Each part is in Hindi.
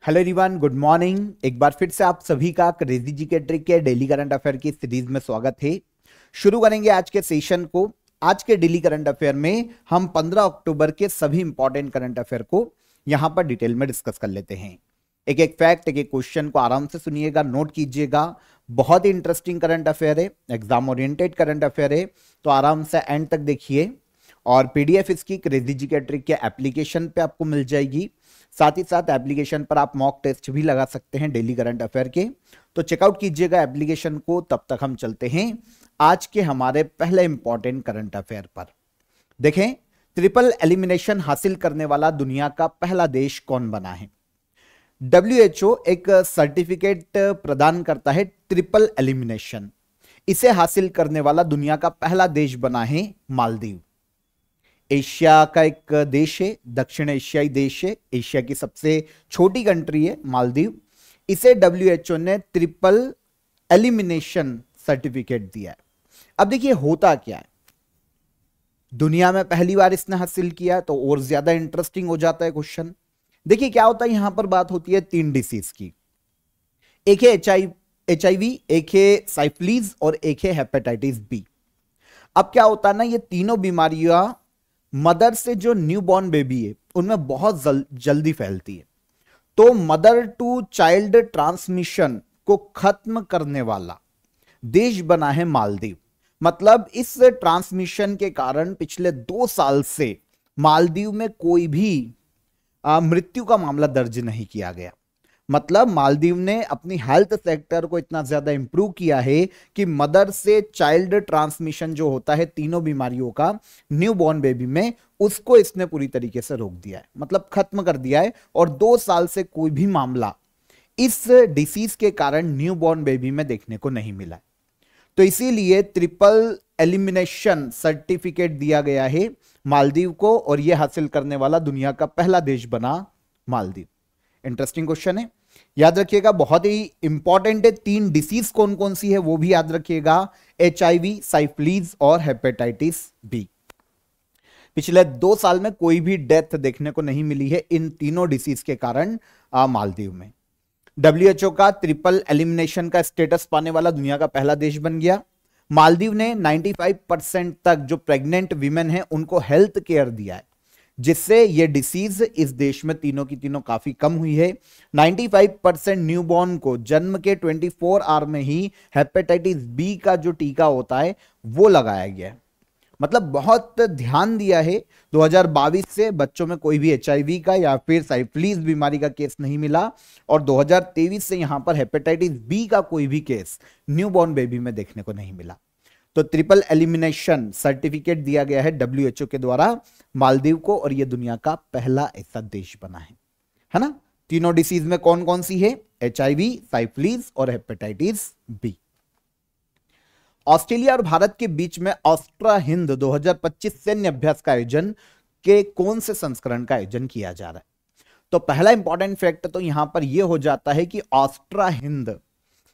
Hello everyone, good morning. एक बार फिर से आप सभी का क्रेजी जी के ट्रिक के डेली करंट अफेयर की सीरीज में स्वागत है। शुरू करेंगे आज के सेशन को। आज के डेली करंट अफेयर में हम 15 अक्टूबर के सभी इंपॉर्टेंट करंट अफेयर को यहां पर डिटेल में डिस्कस कर लेते हैं। एक एक फैक्ट, एक एक क्वेश्चन को आराम से सुनिएगा, नोट कीजिएगा। बहुत ही इंटरेस्टिंग करंट अफेयर है, एग्जाम ओरिएंटेड करंट अफेयर है, तो आराम से एंड तक देखिए। और पीडीएफ इसकी क्रेजी जी के ट्रिक के एप्लीकेशन पे आपको मिल जाएगी। साथ ही साथ एप्लीकेशन पर आप मॉक टेस्ट भी लगा सकते हैं डेली करंट अफेयर के, तो चेकआउट कीजिएगा एप्लीकेशन को। तब तक हम चलते हैं आज के हमारे पहले इंपॉर्टेंट करंट अफेयर पर। देखें, ट्रिपल एलिमिनेशन हासिल करने वाला दुनिया का पहला देश कौन बना है। WHO एक सर्टिफिकेट प्रदान करता है ट्रिपल एलिमिनेशन। इसे हासिल करने वाला दुनिया का पहला देश बना है मालदीव। एशिया का एक देश है, दक्षिण एशियाई देश है, एशिया की सबसे छोटी कंट्री है मालदीव। इसे WHO ने ट्रिपल एलिमिनेशन सर्टिफिकेट दिया है। अब देखिए होता क्या है, दुनिया में पहली बार इसने हासिल किया तो और ज्यादा इंटरेस्टिंग हो जाता है क्वेश्चन। देखिए क्या होता है, यहां पर बात होती है 3 डिसीज की। एक है HIV, एक है साइफिलीज और एक है हेपेटाइटिस बी। अब क्या होता है ना, ये तीनों बीमारियां मदर से जो न्यूबॉर्न बेबी है उनमें बहुत जल्दी फैलती है। तो मदर टू चाइल्ड ट्रांसमिशन को खत्म करने वाला देश बना है मालदीव। मतलब इस ट्रांसमिशन के कारण पिछले 2 साल से मालदीव में कोई भी मृत्यु का मामला दर्ज नहीं किया गया। मतलब मालदीव ने अपनी हेल्थ सेक्टर को इतना ज्यादा इंप्रूव किया है कि मदर से चाइल्ड ट्रांसमिशन जो होता है तीनों बीमारियों का न्यूबॉर्न बेबी में, उसको इसने पूरी तरीके से रोक दिया है, मतलब खत्म कर दिया है। और 2 साल से कोई भी मामला इस डिसीज के कारण न्यूबॉर्न बेबी में देखने को नहीं मिला। तो इसीलिए ट्रिपल एलिमिनेशन सर्टिफिकेट दिया गया है मालदीव को, और यह हासिल करने वाला दुनिया का पहला देश बना मालदीव। इंटरेस्टिंग क्वेश्चन है, याद रखिएगा, बहुत ही इंपॉर्टेंट है। 3 डिसीज कौन कौन सी है वो भी याद रखिएगा, HIV, साइफिलीज और हेपेटाइटिस बी। पिछले 2 साल में कोई भी डेथ देखने को नहीं मिली है इन तीनों डिसीज के कारण मालदीव में। WHO का ट्रिपल एलिमिनेशन का स्टेटस पाने वाला दुनिया का पहला देश बन गया। मालदीव ने 95% तक जो प्रेग्नेंट वीमेन है उनको हेल्थ केयर दिया है, जिससे ये डिसीज इस देश में तीनों की तीनों काफी कम हुई है। 95% न्यूबॉर्न को जन्म के 24 आवर में ही हेपेटाइटिस बी का जो टीका होता है वो लगाया गया है। मतलब बहुत ध्यान दिया है। 2022 से बच्चों में कोई भी HIV का या फिर साइफिलीज बीमारी का केस नहीं मिला, और 2023 से यहां पर हेपेटाइटिस बी का कोई भी केस न्यूबॉर्न बेबी में देखने को नहीं मिला। तो ट्रिपल एलिमिनेशन सर्टिफिकेट दिया गया है WHO के द्वारा मालदीव को, और यह दुनिया का पहला ऐसा देश बना है ना। तीनों डिसीज में कौन कौन सी है, HIV, साइफिलीज और हेपेटाइटिस बी। ऑस्ट्रेलिया और भारत के बीच में ऑस्ट्रा हिंद 2025 सैन्य अभ्यास का आयोजन के कौन से संस्करण का आयोजन किया जा रहा है। तो पहला इंपॉर्टेंट फैक्ट तो यहां पर यह हो जाता है कि ऑस्ट्रा हिंद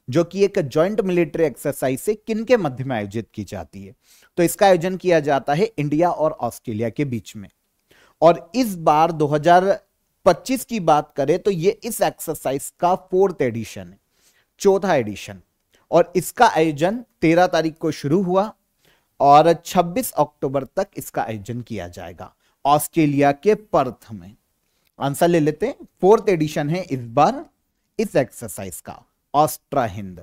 जो कि एक जॉइंट मिलिट्री एक्सरसाइज से किनके मध्य में आयोजित की जाती है, तो इसका आयोजन किया जाता है इंडिया और ऑस्ट्रेलिया के बीच में। और इस बार 2025 की बात करें तो ये इस एक्सरसाइज का 4th एडिशन है, 4था एडिशन। और इसका आयोजन 13 तारीख को शुरू हुआ और 26 अक्टूबर तक इसका आयोजन किया जाएगा ऑस्ट्रेलिया के पर्थ में। आंसर ले लेते हैं, 4th एडिशन है इस बार इस एक्सरसाइज का ऑस्ट्रा हिंद।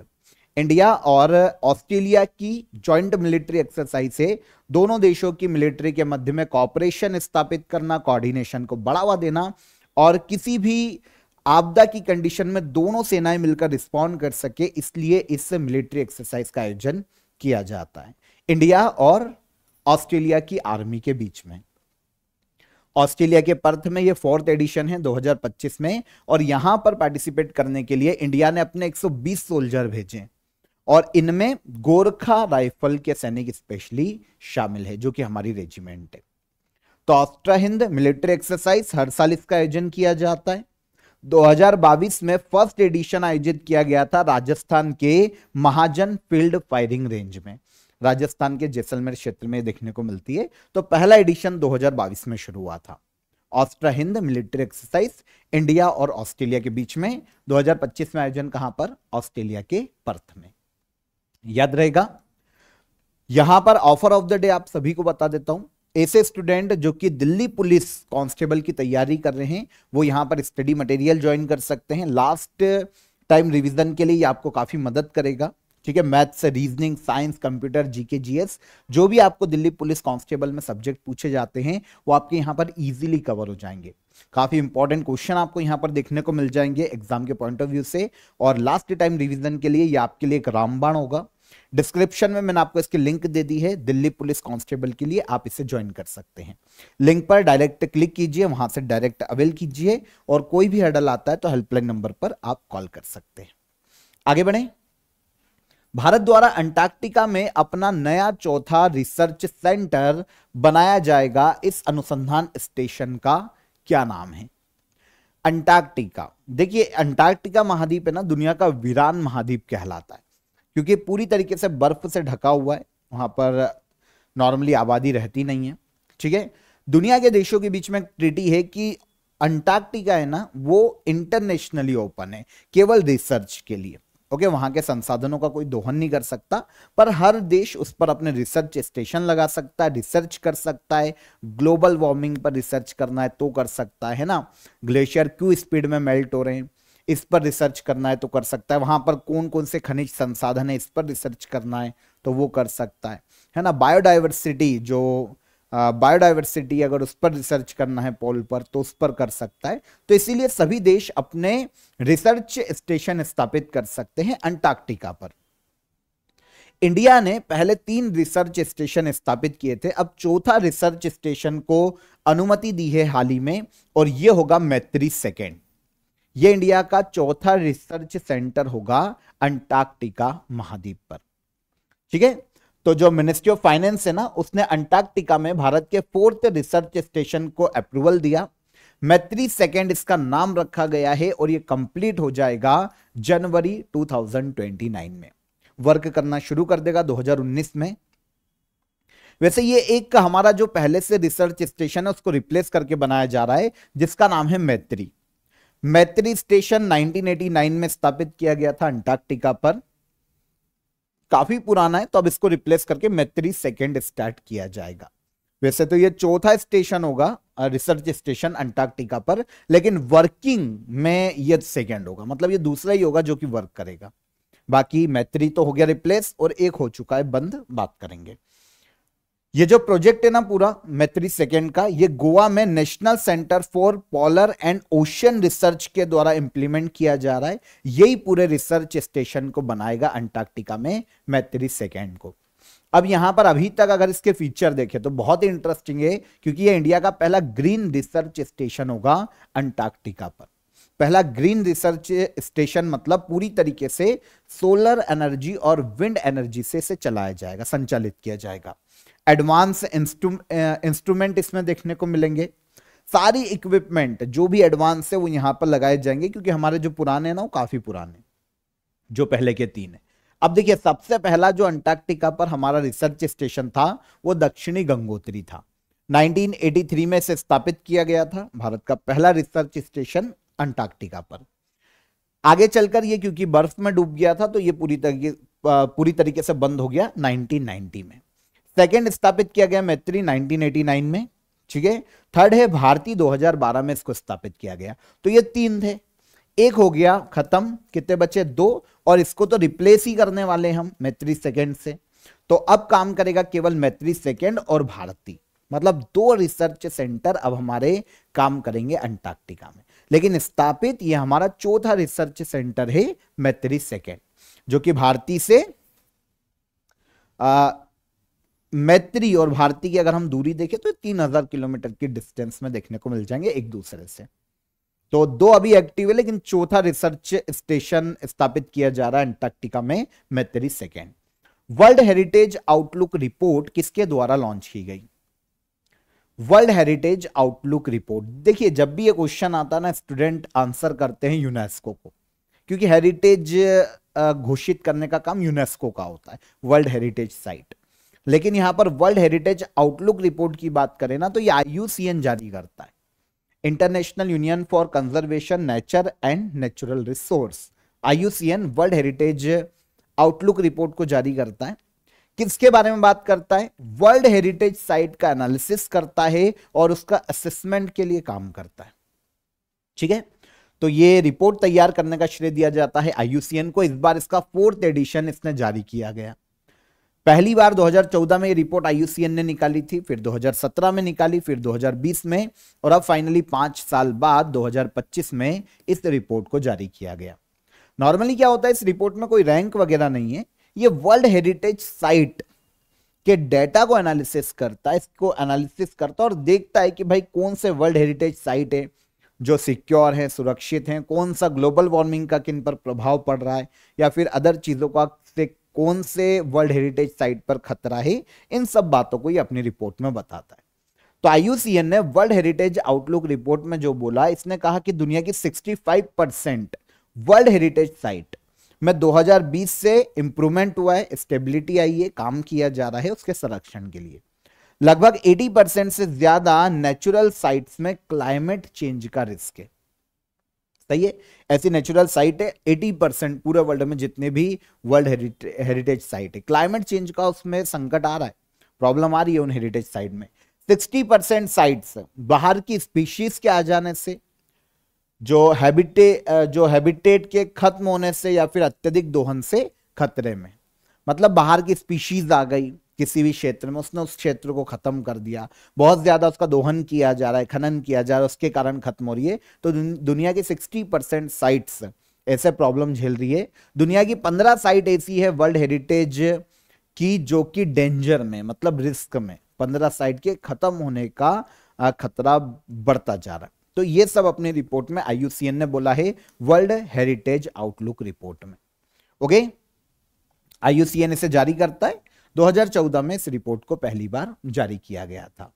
इंडिया और ऑस्ट्रेलिया की जॉइंट मिलिट्री एक्सरसाइज से दोनों देशों की मिलिट्री के मध्य में कॉपरेशन स्थापित करना, कोऑर्डिनेशन को बढ़ावा देना, और किसी भी आपदा की कंडीशन में दोनों सेनाएं मिलकर रिस्पॉन्ड कर सके, इसलिए इस मिलिट्री एक्सरसाइज का आयोजन किया जाता है इंडिया और ऑस्ट्रेलिया की आर्मी के बीच में। ऑस्ट्रेलिया के पर्थ में ये 4th एडिशन है 2025 में, और यहां पर पार्टिसिपेट करने के लिए इंडिया ने अपने 120 सोल्जर भेजे, और इनमें गोरखा राइफल के सैनिक स्पेशली शामिल है जो कि हमारी रेजिमेंट है। तो ऑस्ट्रा हिंद मिलिट्री एक्सरसाइज हर साल इसका आयोजन किया जाता है। 2022 में 1st एडिशन आयोजित किया गया था राजस्थान के महाजन फील्ड फायरिंग रेंज में, राजस्थान के जैसलमेर क्षेत्र में देखने को मिलती है। तो पहला एडिशन 2022 में शुरू हुआ था। ऑस्ट्रा हिंद मिलिट्री एक्सरसाइज इंडिया और ऑस्ट्रेलिया के बीच में 2025 में आयोजन कहां पर? ऑस्ट्रेलिया के पर्थ में। याद रहेगा। यहां पर ऑफर ऑफ द डे आप सभी को बता देता हूं। ऐसे स्टूडेंट जो कि दिल्ली पुलिस कांस्टेबल की तैयारी कर रहे हैं वो यहां पर स्टडी मटेरियल ज्वाइन कर सकते हैं। लास्ट टाइम रिवीजन के लिए ये आपको काफी मदद करेगा। ठीक है, maths, reasoning, science, computer, GK, GS, जो भी आपको दिल्ली पुलिस कांस्टेबल में सब्जेक्ट पूछे जाते हैं वो आपके यहां पर इजीली कवर हो जाएंगे। काफी इंपॉर्टेंट क्वेश्चन आपको यहां पर देखने को मिल जाएंगे एग्जाम के पॉइंट ऑफ व्यू से। और लास्ट टाइम रिवीजन के लिए ये आपके लिए एक रामबाण होगा। डिस्क्रिप्शन में मैंने आपको इसकी लिंक दे दी है दिल्ली पुलिस कांस्टेबल के लिए, आप इसे ज्वाइन कर सकते हैं। लिंक पर डायरेक्ट क्लिक कीजिए, वहां से डायरेक्ट अवेल कीजिए और कोई भी हर्डल आता है तो हेल्पलाइन नंबर पर आप कॉल कर सकते हैं। आगे बढ़े। भारत द्वारा अंटार्कटिका में अपना नया चौथा रिसर्च सेंटर बनाया जाएगा। इस अनुसंधान स्टेशन का क्या नाम है? अंटार्कटिका, देखिए अंटार्कटिका महाद्वीप है ना, दुनिया का वीरान महाद्वीप कहलाता है क्योंकि पूरी तरीके से बर्फ से ढका हुआ है। वहां पर नॉर्मली आबादी रहती नहीं है। ठीक है, दुनिया के देशों के बीच में ट्रीटी है कि अंटार्कटिका है ना वो इंटरनेशनली ओपन है, केवल रिसर्च के लिए। ओके, वहां के संसाधनों का कोई दोहन नहीं कर सकता, पर हर देश उस पर अपने रिसर्च स्टेशन लगा सकता है, रिसर्च कर सकता है। ग्लोबल वार्मिंग पर रिसर्च करना है तो कर सकता है ना, ग्लेशियर क्यों स्पीड में मेल्ट हो रहे हैं इस पर रिसर्च करना है तो कर सकता है। वहां पर कौन कौन से खनिज संसाधन है इस पर रिसर्च करना है तो वो कर सकता है ना। बायोडाइवर्सिटी, जो बायोडाइवर्सिटी अगर उस पर रिसर्च करना है पोल पर तो उस पर कर सकता है। तो इसीलिए सभी देश अपने रिसर्च स्टेशन स्थापित कर सकते हैं अंटार्कटिका पर। इंडिया ने पहले 3 रिसर्च स्टेशन स्थापित किए थे, अब चौथा रिसर्च स्टेशन को अनुमति दी है हाल ही में और यह होगा मैत्री सेकेंड। यह इंडिया का चौथा रिसर्च सेंटर होगा अंटार्कटिका महाद्वीप पर। ठीक है, तो जो मिनिस्ट्री ऑफ फाइनेंस है ना उसने अंटार्कटिका में भारत के 4th रिसर्च स्टेशन को अप्रूवल दिया। मैत्री सेकेंड इसका नाम रखा गया है और यह कंप्लीट हो जाएगा जनवरी 2029 में, वर्क करना शुरू कर देगा 2019 में। वैसे ये एक हमारा जो पहले से रिसर्च स्टेशन है उसको रिप्लेस करके बनाया जा रहा है जिसका नाम है मैत्री। मैत्री स्टेशन 1989 में स्थापित किया गया था अंटार्कटिका पर, काफी पुराना है, तो अब इसको रिप्लेस करके मैत्री सेकेंड स्टार्ट किया जाएगा। वैसे तो ये चौथा स्टेशन होगा रिसर्च स्टेशन अंटार्कटिका पर, लेकिन वर्किंग में ये सेकेंड होगा, मतलब ये दूसरा ही होगा जो कि वर्क करेगा। बाकी मैत्री तो हो गया रिप्लेस और एक हो चुका है बंद, बात करेंगे। ये जो प्रोजेक्ट है ना पूरा मैत्री सेकेंड का, ये गोवा में national centre for polar and ocean research के द्वारा इंप्लीमेंट किया जा रहा है। यही पूरे रिसर्च स्टेशन को बनाएगा अंटार्कटिका में मैत्री सेकेंड को। अब यहां पर अभी तक अगर इसके फीचर देखें तो बहुत ही इंटरेस्टिंग है क्योंकि ये इंडिया का पहला ग्रीन रिसर्च स्टेशन होगा अंटार्कटिका पर। पहला ग्रीन रिसर्च स्टेशन मतलब पूरी तरीके से सोलर एनर्जी और विंड एनर्जी से इसे चलाया जाएगा, संचालित किया जाएगा। एडवांस इंस्ट्रूमेंट इसमें देखने को मिलेंगे, सारी इक्विपमेंट जो भी एडवांस है वो यहां पर लगाए जाएंगे क्योंकि हमारे जो पुराने हैं ना वो काफी पुराने, जो पहले के 3 है। अब देखिए सबसे पहला जो अंटार्कटिका पर हमारा रिसर्च स्टेशन था वो दक्षिणी गंगोत्री था। 1983 में इसे स्थापित किया गया था, भारत का पहला रिसर्च स्टेशन अंटार्कटिका पर। आगे चलकर ये क्योंकि बर्फ में डूब गया था तो ये पूरी तरीके से बंद हो गया 1990 में। सेकेंड स्थापित किया गया मैत्री 1989 में। ठीक है, थर्ड है भारती 2012 में इसको स्थापित किया गया। तो ये 3 थे, एक हो गया खत्म, कितने बचे 2, और इसको तो रिप्लेस ही करने वाले हम मैत्री सेकेंड से। तो अब काम करेगा केवल मैत्री सेकेंड और भारती, मतलब 2 रिसर्च सेंटर अब हमारे काम करेंगे अंटार्कटिका में। लेकिन स्थापित ये हमारा चौथा रिसर्च सेंटर है मैत्री सेकेंड, जो कि भारती से मैत्री और भारती की अगर हम दूरी देखें तो 3000 किलोमीटर की डिस्टेंस में देखने को मिल जाएंगे एक दूसरे से। तो 2 अभी एक्टिव है, लेकिन चौथा रिसर्च स्टेशन स्थापित किया जा रहा है अंटार्कटिका में मैत्री second. World heritage outlook report किसके द्वारा लॉन्च की गई? वर्ल्ड हेरिटेज आउटलुक रिपोर्ट, देखिए जब भी ये क्वेश्चन आता है ना स्टूडेंट आंसर करते हैं यूनेस्को को, क्योंकि हेरिटेज घोषित करने का काम यूनेस्को का होता है, वर्ल्ड हेरिटेज साइट। लेकिन यहां पर वर्ल्ड हेरिटेज आउटलुक रिपोर्ट की बात करें ना तो ये IUCN जारी करता है। International union for conservation nature and natural resource, IUCN world heritage outlook report को जारी करता है। किसके बारे में बात करता है? वर्ल्ड हेरिटेज साइट का एनालिसिस करता है और उसका असेसमेंट के लिए काम करता है। ठीक है, तो ये रिपोर्ट तैयार करने का श्रेय दिया जाता है IUCN को। इस बार इसका 4th एडिशन इसने जारी किया गया। पहली बार 2014 में ये रिपोर्ट IUCN ने निकाली थी, फिर 2017 में निकाली, फिर 2020 में, और अब फाइनली 5 साल बाद 2025 में इस रिपोर्ट को जारी किया गया। नॉर्मली क्या होता है, इस रिपोर्ट में कोई रैंक वगैरह नहीं है, ये वर्ल्ड हेरिटेज साइट के डेटा को एनालिसिस करता है, इसको एनालिसिस करता है और देखता है कि भाई कौन से वर्ल्ड हेरिटेज साइट है जो सिक्योर है, सुरक्षित है, कौन सा ग्लोबल वार्मिंग का किन पर प्रभाव पड़ रहा है, या फिर अदर चीजों का से कौन से वर्ल्ड हेरिटेज साइट पर खतरा है। इन सब बातों को ये अपनी रिपोर्ट में बताता है। तो IUCN ने वर्ल्ड हेरिटेज आउटलुक रिपोर्ट में जो बोला, इसने कहा कि दुनिया की 65% वर्ल्ड हेरिटेज साइट में 2020 से इंप्रूवमेंट हुआ है, स्टेबिलिटी आई है, काम किया जा रहा है उसके संरक्षण के लिए। लगभग 80% से ज्यादा नेचुरल साइट्स में क्लाइमेट चेंज का रिस्क है। सही है, ऐसी नेचुरल साइट है 80% पूरे वर्ल्ड में जितने भी वर्ल्ड हेरिटेज साइट है, क्लाइमेट चेंज का उसमें संकट आ रहा है, प्रॉब्लम आ रही है उन हेरिटेज साइट में। 60% साइट्स बाहर की स्पीशीज के आ जाने से, जो हैबिटेट के खत्म होने से या फिर अत्यधिक दोहन से खतरे में, मतलब बाहर की स्पीशीज आ गई किसी भी क्षेत्र में, उसने उस क्षेत्र को खत्म कर दिया, बहुत ज्यादा उसका दोहन किया जा रहा है, खनन किया जा रहा है, उसके कारण खत्म हो रही है। तो दुनिया की 60% साइट्स ऐसे प्रॉब्लम झेल रही है। दुनिया की 15 साइट ऐसी है वर्ल्ड हेरिटेज की जो कि डेंजर में, मतलब रिस्क में, 15 साइट के खत्म होने का खतरा बढ़ता जा रहा है। तो ये सब अपनी रिपोर्ट में IUCN ने बोला है वर्ल्ड हेरिटेज आउटलुक रिपोर्ट में। ओके, IUCN इसे जारी करता है। 2014 में इस रिपोर्ट को पहली बार जारी किया गया था।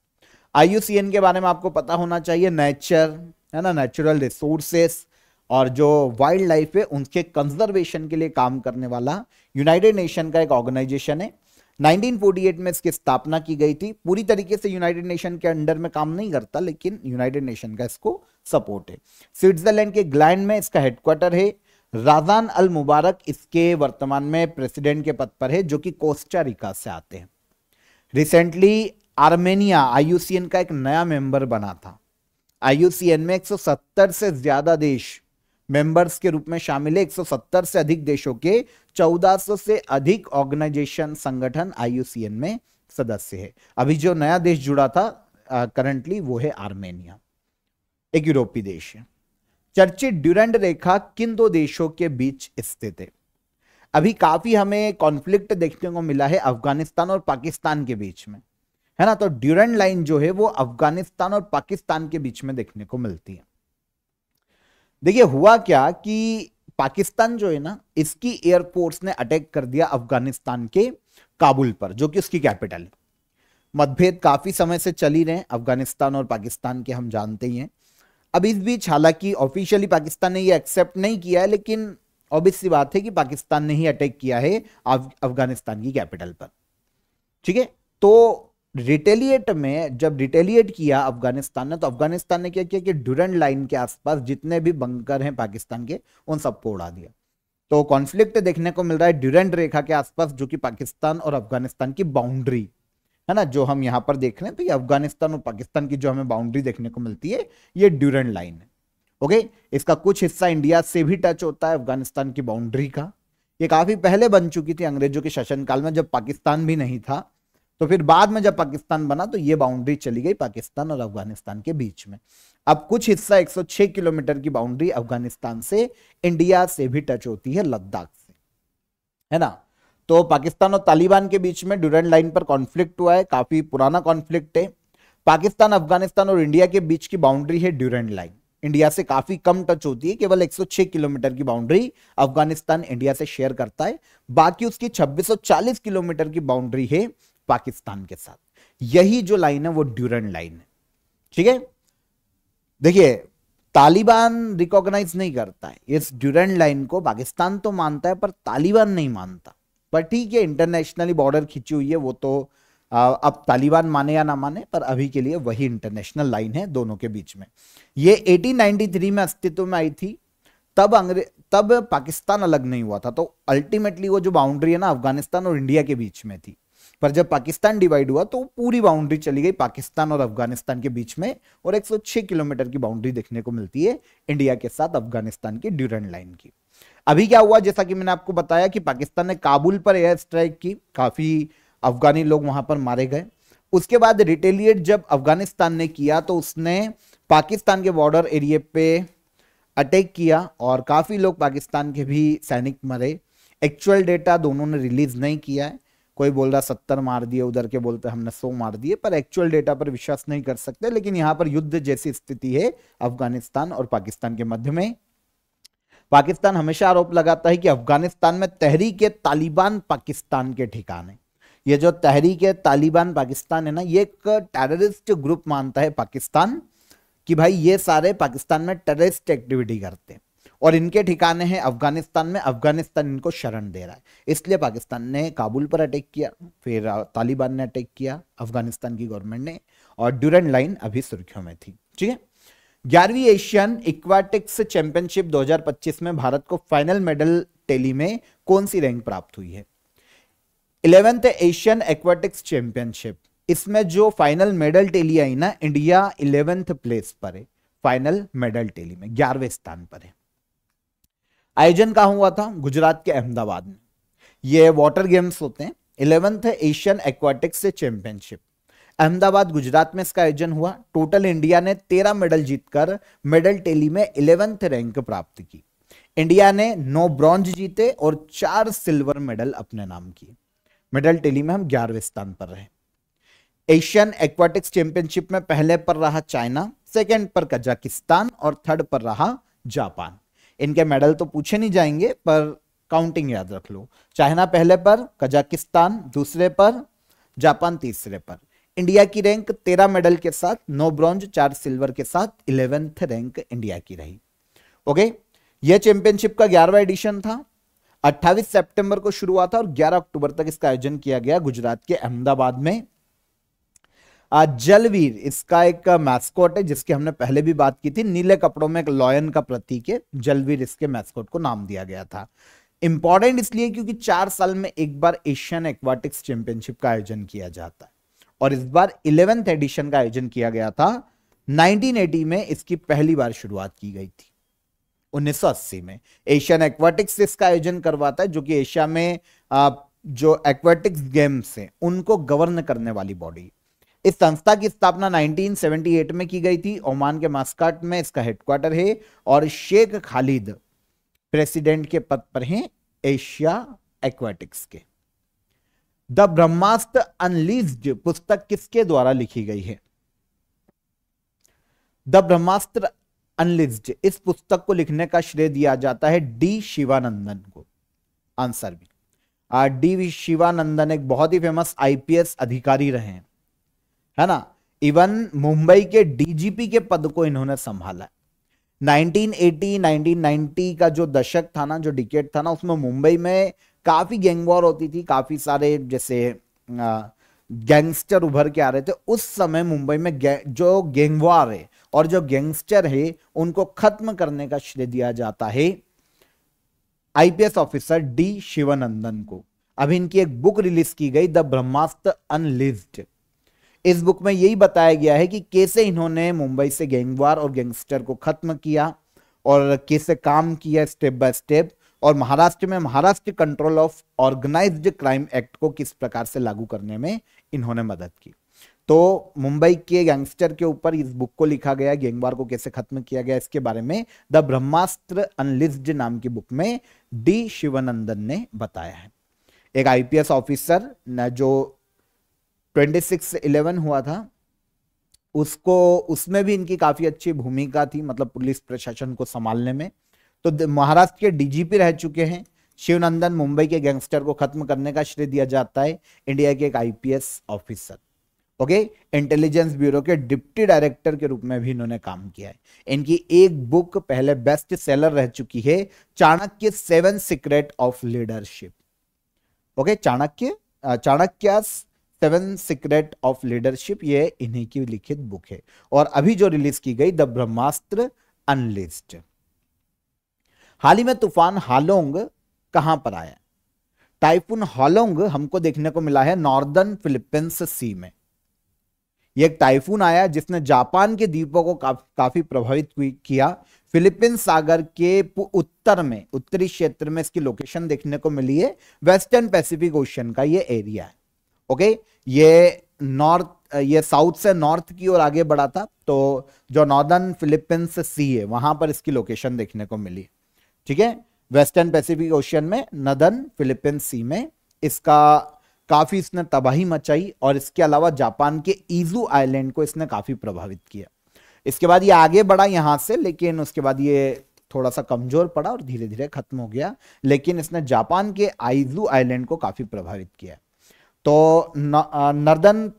IUCN के बारे में आपको पता होना चाहिए, नेचर है ना, नेचुरल रिसोर्सेस और जो वाइल्ड लाइफ है उनके कंजर्वेशन के लिए काम करने वाला यूनाइटेड नेशन का एक ऑर्गेनाइजेशन है। 1948 में इसकी स्थापना की गई थी। पूरी तरीके से यूनाइटेड नेशन के अंडर में काम नहीं करता, लेकिन यूनाइटेड नेशन का इसको सपोर्ट है। स्विट्जरलैंड के ग्लैंड में इसका हेडक्वार्टर है। राजान अल मुबारक इसके वर्तमान में प्रेसिडेंट के पद पर है, जो कि कोस्टा रिका से आते हैं। रिसेंटली आर्मेनिया IUCN का एक नया मेंबर बना था। IUCN में 170 से ज्यादा देश मेंबर्स के रूप में शामिल है। 170 से अधिक देशों के 1400 से अधिक ऑर्गेनाइजेशन, संगठन IUCN में सदस्य है। अभी जो नया देश जुड़ा था करंटली वो है आर्मेनिया, एक यूरोपीय देश है। चर्चित ड्यूरेंट रेखा किन दो देशों के बीच स्थित है? अभी काफी हमें कॉन्फ्लिक्ट देखने को मिला है अफगानिस्तान और पाकिस्तान के बीच में, है ना। तो ड्यूरेंट लाइन जो है वो अफगानिस्तान और पाकिस्तान के बीच में देखने को मिलती है। देखिए हुआ क्या कि पाकिस्तान जो है ना, इसकी एयरफोर्स ने अटैक कर दिया अफगानिस्तान के काबुल पर, जो कि उसकी कैपिटल है। मतभेद काफी समय से चल ही रहे हैं अफगानिस्तान और पाकिस्तान के, हम जानते ही हैं। अब इस बीच हालांकि ऑफिशियली पाकिस्तान ने ये एक्सेप्ट नहीं किया है, लेकिन ऑब्वियस सी बात है कि पाकिस्तान ने ही अटैक किया है अफगानिस्तान की कैपिटल पर। ठीक है, तो रिटेलिएट में जब रिटेलिएट किया अफगानिस्तान ने, तो अफगानिस्तान ने क्या किया कि ड्यूरेंट लाइन के आसपास जितने भी बंकर हैं पाकिस्तान के, उन सबको उड़ा दिया। तो कॉन्फ्लिक्ट देखने को मिल रहा है ड्यूरेंट रेखा के आसपास, जो कि पाकिस्तान और अफगानिस्तान की बाउंड्री है ना, जो हम यहां पर देख रहे हैं। तो ये अफगानिस्तान और पाकिस्तान की जो हमें बाउंड्री देखने को मिलती है, ये ड्यूरेंट लाइन है। ओके, इसका कुछ हिस्सा इंडिया से भी टच होता है अफगानिस्तान की बाउंड्री का। ये काफी पहले बन चुकी थी अंग्रेजों के शासनकाल में, जब पाकिस्तान भी नहीं था। तो फिर बाद में जब पाकिस्तान बना तो ये बाउंड्री चली गई पाकिस्तान और अफगानिस्तान के बीच में। अब कुछ हिस्सा 106 किलोमीटर की बाउंड्री अफगानिस्तान से इंडिया से भी टच होती है, लद्दाख से, है ना। तो पाकिस्तान और तालिबान के बीच में ड्यूरेंट लाइन पर कॉन्फ्लिक्ट हुआ है, काफी पुराना कॉन्फ्लिक्ट है। पाकिस्तान, अफगानिस्तान और इंडिया के बीच की बाउंड्री है ड्यूरेंट लाइन, इंडिया से काफी कम टच होती है। केवल 106 किलोमीटर की बाउंड्री अफगानिस्तान इंडिया से शेयर करता है, बाकी उसकी 2640 किलोमीटर की बाउंड्री है पाकिस्तान के साथ। यही जो लाइन है वो ड्यूरेंट लाइन है। ठीक है, देखिए तालिबान रिकॉग्नाइज नहीं करता है इस ड्यूरेंट लाइन को, पाकिस्तान तो मानता है पर तालिबान नहीं मानता। पर ठीक है, इंटरनेशनली बॉर्डर खींची हुई है, वो तो अब तालिबान माने या ना माने, पर अभी के लिए वही इंटरनेशनल लाइन है दोनों के बीच में। ये 1893 में अस्तित्व में आई थी। तब पाकिस्तान अलग नहीं हुआ था, तो अल्टीमेटली वो जो बाउंड्री है ना अफगानिस्तान और इंडिया के बीच में थी। पर जब पाकिस्तान डिवाइड हुआ तो पूरी बाउंड्री चली गई पाकिस्तान और अफगानिस्तान के बीच में, और 106 किलोमीटर की बाउंड्री देखने को मिलती है इंडिया के साथ अफगानिस्तान की ड्यूरेंट लाइन की। अभी क्या हुआ, जैसा कि मैंने आपको बताया कि पाकिस्तान ने काबुल पर एयर स्ट्राइक की, काफी अफगानी लोग वहां पर मारे गए। उसके बाद रिटेलिएट जब अफगानिस्तान ने किया तो उसने पाकिस्तान के बॉर्डर एरिया पे अटैक किया और काफी लोग पाकिस्तान के भी सैनिक मरे। एक्चुअल डेटा दोनों ने रिलीज नहीं किया है, कोई बोल रहा 70 मार दिए, उधर के बोलते हमने 100 मार दिए, पर एक्चुअल डेटा पर विश्वास नहीं कर सकते। लेकिन यहां पर युद्ध जैसी स्थिति है अफगानिस्तान और पाकिस्तान के मध्य में। पाकिस्तान हमेशा आरोप लगाता है कि अफगानिस्तान में तहरीक तालिबान पाकिस्तान के ठिकाने। ये जो तहरीक तालिबान पाकिस्तान है ना, ये एक टेररिस्ट ग्रुप मानता है पाकिस्तान कि भाई ये सारे पाकिस्तान में टेररिस्ट एक्टिविटी करते हैं और इनके ठिकाने हैं अफगानिस्तान में, अफगानिस्तान इनको शरण दे रहा है। इसलिए पाकिस्तान ने काबुल पर अटैक किया, फिर तालिबान ने अटैक किया अफगानिस्तान की गवर्नमेंट ने, और ड्यूरेंट लाइन अभी सुर्खियों में थी। ठीक है, 11वीं एशियन एक्वाटिक्स चैंपियनशिप 2025 में भारत को फाइनल मेडल टेली में कौन सी रैंक प्राप्त हुई है? 11th एशियन एक्वाटिक्स चैंपियनशिप, इसमें जो फाइनल मेडल टेली आई ना, इंडिया 11th प्लेस पर है फाइनल मेडल टेली में, 11वें स्थान पर है। आयोजन कहां हुआ था? गुजरात के अहमदाबाद में। ये वाटर गेम्स होते हैं, 11th Asian aquatics championship, Ahmedabad Gujarat में इसका आयोजन हुआ। टोटल इंडिया ने 13 मेडल जीतकर मेडल टेली में 11th रैंक प्राप्त की। इंडिया ने 9 ब्रॉन्ज जीते और 4 सिल्वर मेडल अपने नाम किए। मेडल टेली में हम 11वें स्थान पर रहे। एशियन एक्वाटिक्स चैंपियनशिप में पहले पर रहा चाइना, सेकंड पर कजाकिस्तान और थर्ड पर रहा जापान। इनके मेडल तो पूछे नहीं जाएंगे, पर काउंटिंग याद रख लो। चाइना पहले पर, कजाकिस्तान दूसरे पर, जापान तीसरे पर। इंडिया की रैंक 13 मेडल के साथ, 9 ब्रॉन्ज 4 सिल्वर के साथ 11th रैंक इंडिया की रही। ओके, यह चैंपियनशिप का 11वां एडिशन था। 28 सितंबर को शुरू हुआ था और 11 अक्टूबर तक इसका आयोजन किया गया गुजरात के अहमदाबाद में। जलवीर इसका एक मैस्कॉट है, जिसकी हमने पहले भी बात की थी। नीले कपड़ों में एक लॉयन का प्रतीक है, जलवीर इसके मैस्कॉट को नाम दिया गया था। इंपॉर्टेंट इसलिए क्योंकि 4 साल में एक बार एशियन एक्वाटिक्स चैंपियनशिप का आयोजन किया जाता है और इस बार 11th एडिशन का आयोजन किया गया था। 1980 में इसकी पहली बार शुरुआत की गई थी। 1980 में एशियन एक्वाटिक्स इसका आयोजन करवाता है, जो कि एशिया में जो एक्वाटिक्स गेम्स हैं उनको गवर्न करने वाली बॉडी। इस संस्था की स्थापना 1978 में की गई थी। ओमान के मास्कट में इसका हेडक्वार्टर है और शेख खालिद प्रेसिडेंट के पद पर हैं एशिया एक्वाटिक्स के। द ब्रह्मास्त्र अनलीज्ड पुस्तक किसके द्वारा लिखी गई है? द ब्रह्मास्त्र अनलीज्ड, इस पुस्तक को लिखने का श्रेय दिया जाता है डी शिवानंदन को। आंसर भी डी शिवानंदन एक बहुत ही फेमस आईपीएस अधिकारी रहे हैं, है ना। इवन मुंबई के डीजीपी के पद को इन्होंने संभाला। 1980-1990 का जो दशक था ना, जो डिकेड था ना, उसमें मुंबई में काफी गैंग वॉर होती थी, काफी सारे जैसे गैंगस्टर उभर के आ रहे थे। उस समय मुंबई में जो गैंग वॉर है और जो गैंगस्टर है उनको खत्म करने का श्रेय दिया जाता है आईपीएस ऑफिसर डी शिवानंदन को। अभी इनकी एक बुक रिलीज की गई, द ब्रह्मास्त्र अनलीज्ड। इस बुक में यही बताया गया है कि कैसे इन्होंने मुंबई से गैंग वॉर और गैंगस्टर को खत्म किया और कैसे काम किया स्टेप बाय स्टेप, और महाराष्ट्र में Maharashtra control of organised crime act को किस प्रकार से लागू करने में इन्होंने मदद की। तो मुंबई के गैंगस्टर के ऊपर इस बुक को लिखा गया, गैंग वॉर को कैसे खत्म किया गया इसके बारे में द ब्रह्मास्त्र अनलीज्ड नाम की बुक में डी शिवानंदन ने बताया है। एक आईपीएस ऑफिसर जो 26/11 हुआ था, उसको उसमें भी इनकी काफी अच्छी भूमिका थी, मतलब पुलिस प्रशासन को संभालने में। तो महाराष्ट्र के डीजीपी रह चुके हैं शिवानंदन। मुंबई के गैंगस्टर को खत्म करने का श्रेय दिया जाता है इंडिया के एक IPS officer. Okay, intelligence bureau के डिप्टी डायरेक्टर के रूप में भी इन्होंने काम किया है। इनकी एक बुक पहले बेस्ट सेलर रह चुकी है, Chanakya 7 secret of leadership. Okay, Chanakya 7 secret of leadership, ये इन्हीं की लिखित बुक है और अभी जो रिलीज की गई द ब्रह्मास्त्र अनलिस्टेड। हाल ही में तूफान हालोंग कहां पर आया? टाइफून हालोंग हमको देखने को मिला है नॉर्दर्न फिलीपींस सी में। यह एक टाइफून आया जिसने जापान के द्वीपों को काफी प्रभावित किया। फिलीपींस सागर के उत्तर में, उत्तरी क्षेत्र में इसकी लोकेशन देखने को मिली है। वेस्टर्न पैसिफिक ओशन का ये एरिया है। ओके, ये साउथ से नॉर्थ की ओर आगे बढ़ा था, तो जो नॉर्दर्न फिलीपींस सी है वहां पर इसकी लोकेशन देखने को मिली। ठीक है, वेस्टर्न पैसिफिक ओशन में नॉर्दर्न फिलीपींस सी में इसका काफी इसने तबाही मचाई और इसके अलावा जापान के इजू आइलैंड को इसने काफी प्रभावित किया। इसके बाद ये आगे बढ़ा यहां से, लेकिन उसके बाद ये थोड़ा सा कमजोर पड़ा और धीरे धीरे खत्म हो गया, लेकिन इसने जापान के आइजू आइलैंड को काफी प्रभावित किया। तो नॉर्दर्न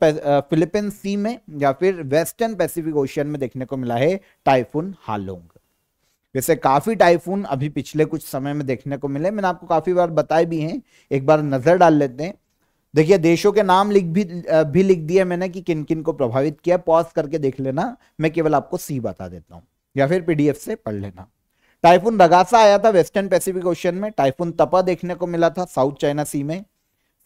फिलीपींस सी में या फिर वेस्टर्न पैसिफिक ओशियन में देखने को मिला है टाइफून हालोंग। वैसे काफी टाइफून अभी पिछले कुछ समय में देखने को मिले, मैंने आपको काफी बार बताए भी हैं, एक बार नजर डाल लेते हैं। देखिए देशों के नाम भी लिख दिए मैंने कि किन किन को प्रभावित किया, पॉज करके देख लेना, मैं केवल आपको सी बता देता हूं या फिर पीडीएफ से पढ़ लेना। टाइफून रगासा आया था वेस्टर्न पैसिफिक ओशियन में। टाइफून तपा देखने को मिला था साउथ चाइना सी में।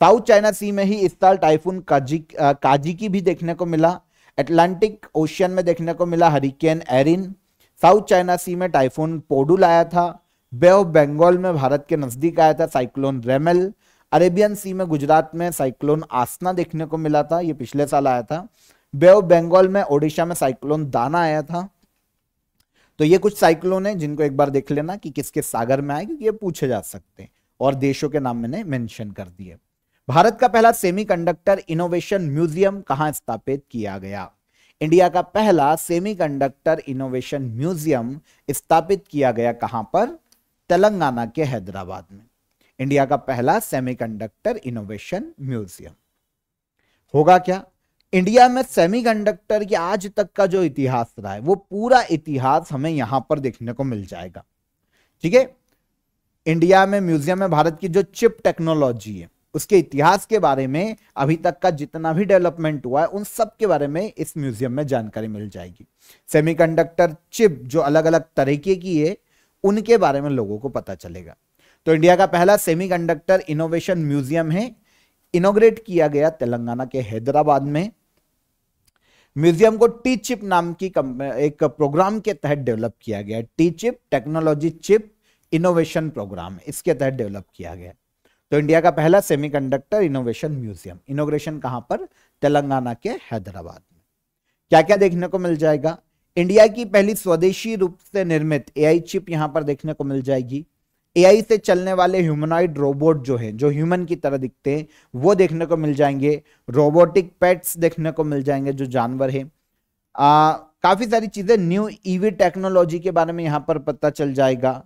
साउथ चाइना सी में ही इस साल टाइफून काजिकी भी देखने को मिला। अटलांटिक ओशियन में देखने को मिला हरिकेन एरिन। साउथ चाइना सी में टाइफून पोडुल आया था। बे ऑफ बंगाल में भारत के नजदीक आया था साइक्लोन रेमेल। अरेबियन सी में गुजरात में साइक्लोन आसना देखने को मिला था, ये पिछले साल आया था। बे ऑफ बंगाल में ओडिशा में साइक्लोन दाना आया था। तो ये कुछ साइक्लोन है जिनको एक बार देख लेना कि किसके सागर में आए, क्योंकि ये पूछे जा सकते हैं, और देशों के नाम मैंने मेंशन कर दिए। भारत का पहला सेमीकंडक्टर इनोवेशन म्यूजियम कहां स्थापित किया गया? इंडिया का पहला सेमीकंडक्टर इनोवेशन म्यूजियम स्थापित किया गया कहां पर? तेलंगाना के हैदराबाद में। इंडिया का पहला सेमीकंडक्टर इनोवेशन म्यूजियम होगा क्या? इंडिया में सेमीकंडक्टर के आज तक का जो इतिहास रहा है वो पूरा इतिहास हमें यहां पर देखने को मिल जाएगा। ठीक है, इंडिया में म्यूजियम में भारत की जो चिप टेक्नोलॉजी है उसके इतिहास के बारे में, अभी तक का जितना भी डेवलपमेंट हुआ है उन सब के बारे में इस म्यूजियम में जानकारी मिल जाएगी। सेमीकंडक्टर चिप जो अलग अलग तरीके की है उनके बारे में लोगों को पता चलेगा। तो इंडिया का पहला सेमीकंडक्टर इनोवेशन म्यूजियम है, इनोग्रेट किया गया तेलंगाना के हैदराबाद में। म्यूजियम को टी चिप नाम की एक प्रोग्राम के तहत डेवलप किया गया। T chip technology chip innovation programme, इसके तहत डेवलप किया गया। तो इंडिया का पहला सेमीकंडक्टर इनोवेशन म्यूजियम, इनोग्रेशन कहां पर? तेलंगाना के हैदराबाद में। क्या क्या देखने को मिल जाएगा? इंडिया की पहली स्वदेशी रूप से निर्मित एआई चिप यहां पर देखने को मिल जाएगी। एआई से चलने वाले ह्यूमनॉइड रोबोट जो है, जो ह्यूमन की तरह दिखते हैं, वो देखने को मिल जाएंगे। रोबोटिक पेट्स देखने को मिल जाएंगे जो जानवर है। काफी सारी चीजें, न्यू ईवी टेक्नोलॉजी के बारे में यहां पर पता चल जाएगा,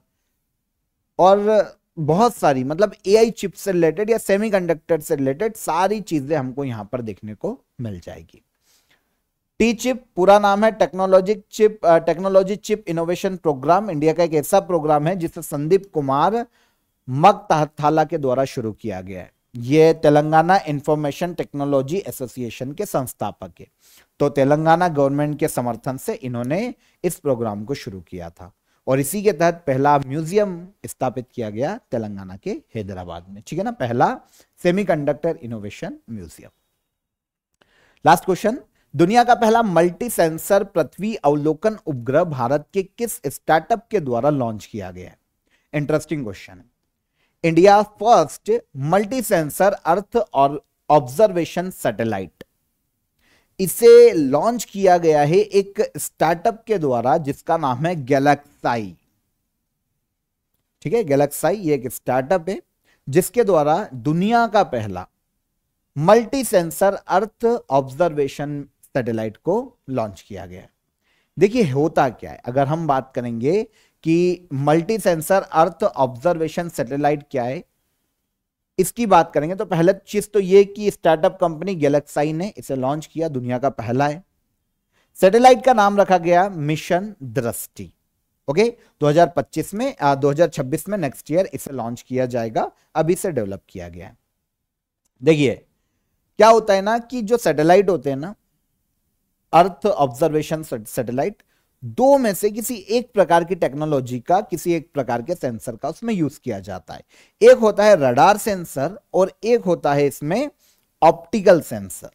और बहुत सारी, मतलब एआई चिप से रिलेटेड या सेमीकंडक्टर से रिलेटेड सारी चीजें हमको यहां पर देखने को मिल जाएगी। टी चिप पूरा नाम है technology chip innovation programme. India का एक ऐसा प्रोग्राम है जिसे संदीप कुमार मगताथाला के द्वारा शुरू किया गया है। ये तेलंगाना इंफॉर्मेशन टेक्नोलॉजी एसोसिएशन के संस्थापक है। तो तेलंगाना गवर्नमेंट के समर्थन से इन्होंने इस प्रोग्राम को शुरू किया था, और इसी के तहत पहला म्यूजियम स्थापित किया गया तेलंगाना के हैदराबाद में। ठीक है ना, पहला semiconductor innovation museum. Last question, दुनिया का पहला मल्टी सेंसर पृथ्वी अवलोकन उपग्रह भारत के किस स्टार्टअप के द्वारा लॉन्च किया गया है? इंटरेस्टिंग क्वेश्चन है। इंडिया फर्स्ट मल्टी सेंसर अर्थ और ऑब्जर्वेशन सैटेलाइट, इसे लॉन्च किया गया है एक स्टार्टअप के द्वारा जिसका नाम है गैलेक्साई। ठीक है, गैलेक्साई ये एक स्टार्टअप है जिसके द्वारा दुनिया का पहला multi sensor earth observation satellite को लॉन्च किया गया है। देखिए होता क्या है, अगर हम बात करेंगे कि multi sensor earth observation satellite क्या है, इसकी बात करेंगे तो पहले चीज तो ये कि स्टार्टअप कंपनी गैलेक्साई ने इसे लॉन्च किया, दुनिया का पहला है। सैटेलाइट का नाम रखा गया मिशन दृष्टि। ओके, 2026 में नेक्स्ट ईयर इसे लॉन्च किया जाएगा, अभी से डेवलप किया गया है। देखिए क्या होता है ना कि जो सैटेलाइट होते हैं ना, अर्थ ऑब्जर्वेशन सैटेलाइट, दो में से किसी एक प्रकार की टेक्नोलॉजी का, किसी एक प्रकार के सेंसर का उसमें यूज किया जाता है। एक होता है रडार सेंसर और एक होता है इसमें ऑप्टिकल सेंसर।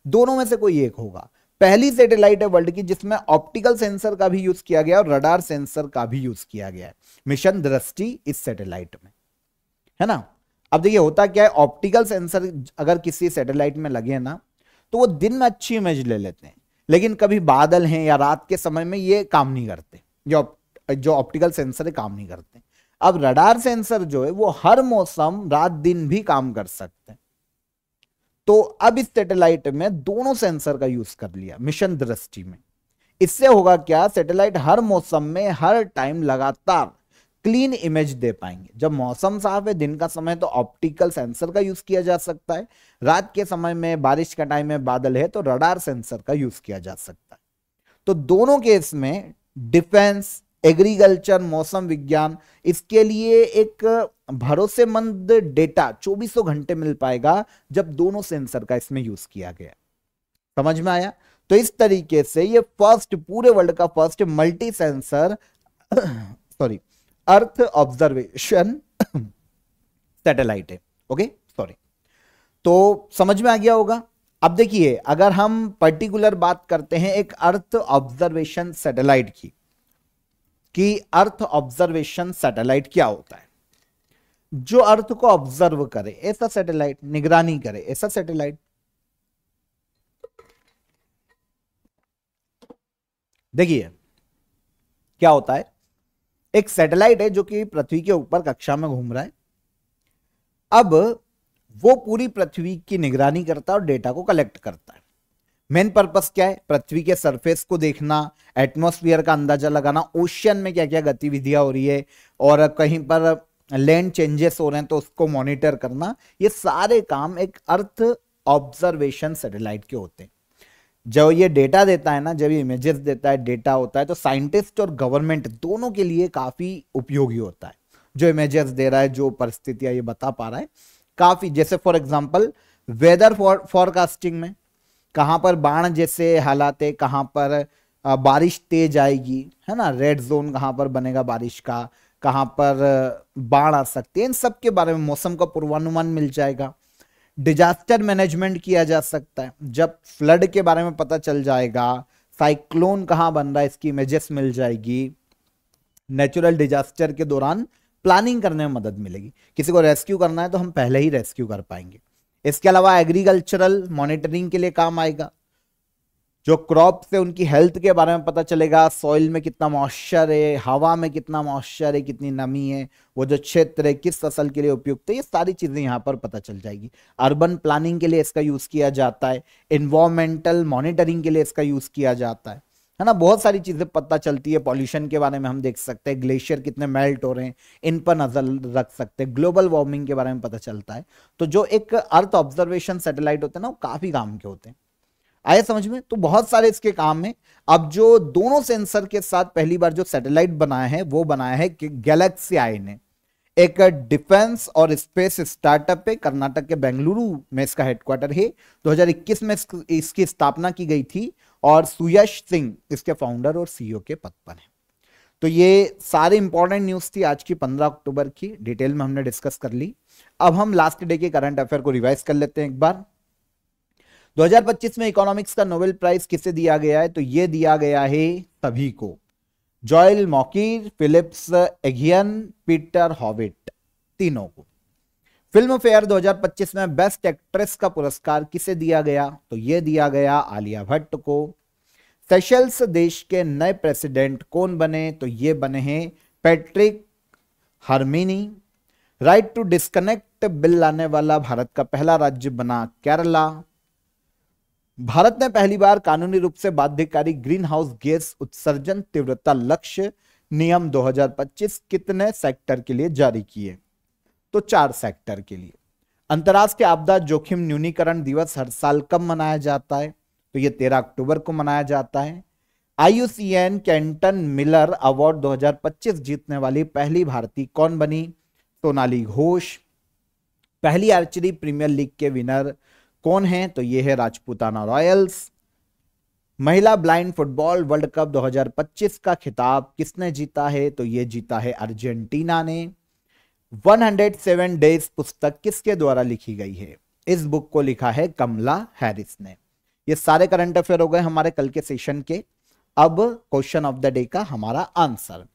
दोनों में से कोई एक होगा। पहली सैटेलाइट है वर्ल्ड की जिसमें ऑप्टिकल सेंसर का भी यूज किया गया और रडार सेंसर का भी यूज किया गया है, मिशन दृष्टि इस सैटेलाइट में, है ना। अब देखिए होता क्या है, ऑप्टिकल सेंसर अगर किसी सैटेलाइट में लगे ना तो वो दिन में अच्छी इमेज ले लेते हैं, लेकिन कभी बादल हैं या रात के समय में ये काम नहीं करते, जो ऑप्टिकल सेंसर है काम नहीं करते। अब रडार सेंसर जो है वो हर मौसम रात दिन भी काम कर सकते हैं। तो अब इस सैटेलाइट में दोनों सेंसर का यूज कर लिया मिशन दृष्टि में। इससे होगा क्या, सैटेलाइट हर मौसम में हर टाइम लगातार क्लीन इमेज दे पाएंगे। जब मौसम साफ है दिन का समय तो ऑप्टिकल सेंसर का यूज किया जा सकता है, रात के समय में बारिश का टाइम में बादल है तो रडार सेंसर का यूज किया जा सकता है। तो दोनों केस में डिफेंस, एग्रीकल्चर, मौसम विज्ञान, इसके लिए एक भरोसेमंद डेटा 24 घंटे मिल पाएगा जब दोनों सेंसर का इसमें यूज किया गया। समझ में आया। तो इस तरीके से ये फर्स्ट, पूरे वर्ल्ड का first multi sensor sorry earth observation satellite है। ओके सॉरी, तो समझ में आ गया होगा। अब देखिए अगर हम पर्टिकुलर बात करते हैं एक अर्थ ऑब्जर्वेशन सैटेलाइट की, कि अर्थ ऑब्जर्वेशन सैटेलाइट क्या होता है। जो अर्थ को ऑब्जर्व करे ऐसा सैटेलाइट, निगरानी करे ऐसा सैटेलाइट। देखिए क्या होता है, एक सैटेलाइट है जो कि पृथ्वी के ऊपर कक्षा में घूम रहा है। अब वो पूरी पृथ्वी की निगरानी करता है और डेटा को कलेक्ट करता है। मेन पर्पस क्या है, पृथ्वी के सरफेस को देखना, एटमॉस्फेयर का अंदाजा लगाना, ओशियन में क्या क्या गतिविधियां हो रही है और कहीं पर लैंड चेंजेस हो रहे हैं तो उसको मॉनिटर करना। ये सारे काम एक अर्थ ऑब्जर्वेशन सैटेलाइट के होते हैं। जब ये डेटा देता है ना, जब ये इमेजेस देता है, डेटा होता है, तो साइंटिस्ट और गवर्नमेंट दोनों के लिए काफी उपयोगी होता है। जो इमेजेस दे रहा है, जो परिस्थितियां ये बता पा रहा है, काफी, जैसे फॉर एग्जांपल वेदर फॉरकास्टिंग में कहां पर बाढ़ जैसे हालात है, कहां पर बारिश तेज आएगी, है ना, रेड जोन कहां पर बनेगा बारिश का, कहां पर बाढ़ आ सकती है, इन सब के बारे में मौसम का पूर्वानुमान मिल जाएगा। डिजास्टर मैनेजमेंट किया जा सकता है, जब फ्लड के बारे में पता चल जाएगा, साइक्लोन कहां बन रहा है इसकी इमेजेस मिल जाएगी। नेचुरल डिजास्टर के दौरान प्लानिंग करने में मदद मिलेगी। किसी को रेस्क्यू करना है तो हम पहले ही रेस्क्यू कर पाएंगे। इसके अलावा एग्रीकल्चरल मॉनिटरिंग के लिए काम आएगा। जो क्रॉप से उनकी हेल्थ के बारे में पता चलेगा, सॉइल में कितना मॉइस्चर है, हवा में कितना मॉइस्चर है, कितनी नमी है, वो जो क्षेत्र है किस फसल के लिए उपयुक्त है, ये सारी चीजें यहाँ पर पता चल जाएगी। अर्बन प्लानिंग के लिए इसका यूज किया जाता है, एनवायरमेंटल मॉनिटरिंग के लिए इसका यूज किया जाता है ना। बहुत सारी चीजें पता चलती है। पॉल्यूशन के बारे में हम देख सकते हैं, ग्लेशियर कितने मेल्ट हो रहे हैं, इन पर नजर रख सकते हैं। ग्लोबल वार्मिंग के बारे में पता चलता है। तो जो एक अर्थ ऑब्जर्वेशन सैटेलाइट होते हैं ना, वो काफी काम के होते हैं। आया समझ में। तो बहुत सारे इसके काम है। अब जो दोनों सेंसर के साथ पहली बार जो सैटेलाइट बनाया है वो बनाया है गैलेक्सी आई ने। एक डिफेंस और स्पेस स्टार्टअप है, कर्नाटक के बेंगलुरु में इसका हेडक्वार्टर है। 2021 में इसकी स्थापना की गई थी और सुयश सिंह इसके फाउंडर और सीईओ के पद पर है। तो ये सारे इंपॉर्टेंट न्यूज थी आज की 15 अक्टूबर की, डिटेल में हमने डिस्कस कर ली। अब हम लास्ट डे के करंट अफेयर को रिवाइज कर लेते हैं एक बार। 2025 में इकोनॉमिक्स का नोबेल प्राइज किसे दिया गया है, तो यह दिया गया है सभी को, जॉयल मॉकिर, फिलिप्स एगियन, पीटर हॉविट, तीनों को। फिल्म फेयर 2025 में बेस्ट एक्ट्रेस का पुरस्कार किसे दिया गया, तो यह दिया गया आलिया भट्ट को। सेशल्स देश के नए प्रेसिडेंट कौन बने, तो ये बने हैं Patrick Herminie. Right to disconnect bill लाने वाला भारत का पहला राज्य बना केरला। भारत ने पहली बार कानूनी रूप से बाध्यकारी ग्रीन हाउस गैस उत्सर्जन तीव्रता लक्ष्य नियम 2025 कितने सेक्टर के लिए जारी किए, तो 4 सेक्टर के लिए। अंतर्राष्ट्रीय आपदा जोखिम न्यूनीकरण दिवस हर साल कब मनाया जाता है, तो यह 13 अक्टूबर को मनाया जाता है। IUCN कैंटन मिलर अवार्ड 2025 जीतने वाली पहली भारतीय कौन बनी, सोनाली घोष। पहली आर्चरी प्रीमियर लीग के विनर कौन है? तो ये है राजपूताना रॉयल्स। महिला ब्लाइंड फुटबॉल वर्ल्ड कप 2025 का खिताब किसने जीता है? तो ये जीता है अर्जेंटीना ने। 107 डेज पुस्तक किसके द्वारा लिखी गई है? इस बुक को लिखा है कमला हैरिस ने। ये सारे करंट अफेयर हो गए हमारे कल के सेशन के। अब क्वेश्चन ऑफ द डे का हमारा आंसर।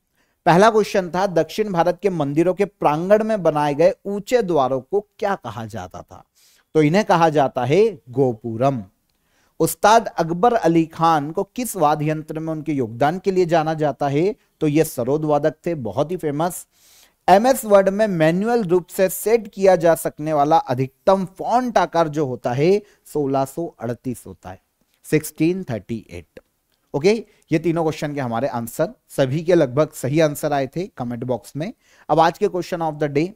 पहला क्वेश्चन था, दक्षिण भारत के मंदिरों के प्रांगण में बनाए गए ऊंचे द्वारों को क्या कहा जाता था? तो इन्हें कहा जाता है गोपुरम। उस्ताद अकबर अली खान को किस वाद्य यंत्र में उनके योगदान के लिए जाना जाता है? तो ये सरोद वादक थे, बहुत ही फेमस। एमएस वर्ड में मैन्युअल रूप से सेट किया जा सकने वाला अधिकतम फॉन्ट आकार जो होता है 1638 होता है, 1638। ओके, ये तीनों क्वेश्चन के हमारे आंसर, सभी के लगभग सही आंसर आए थे कमेंट बॉक्स में। अब आज के क्वेश्चन ऑफ द डे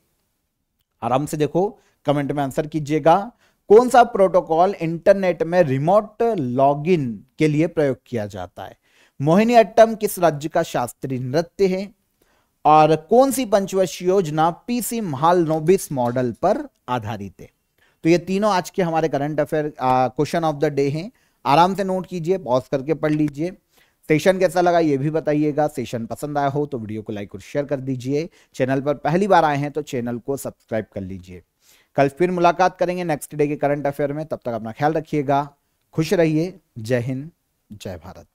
आराम से देखो, कमेंट में आंसर कीजिएगा। कौन सा प्रोटोकॉल इंटरनेट में रिमोट लॉगिन के लिए प्रयोग किया जाता है? मोहिनीअट्टम किस राज्य का शास्त्रीय नृत्य है? और कौन सी पंचवर्ष योजना पीसी महालनोबिस मॉडल पर आधारित है? तो ये तीनों आज के हमारे current affair question of the day हैं। आराम से नोट कीजिए, पॉज करके पढ़ लीजिए। सेशन कैसा लगा ये भी बताइएगा। सेशन पसंद आया हो तो वीडियो को लाइक और शेयर कर दीजिए। चैनल पर पहली बार आए हैं तो चैनल को सब्सक्राइब कर लीजिए। कल फिर मुलाकात करेंगे नेक्स्ट डे के करंट अफेयर में। तब तक अपना ख्याल रखिएगा, खुश रहिए। जय हिंद, जय भारत।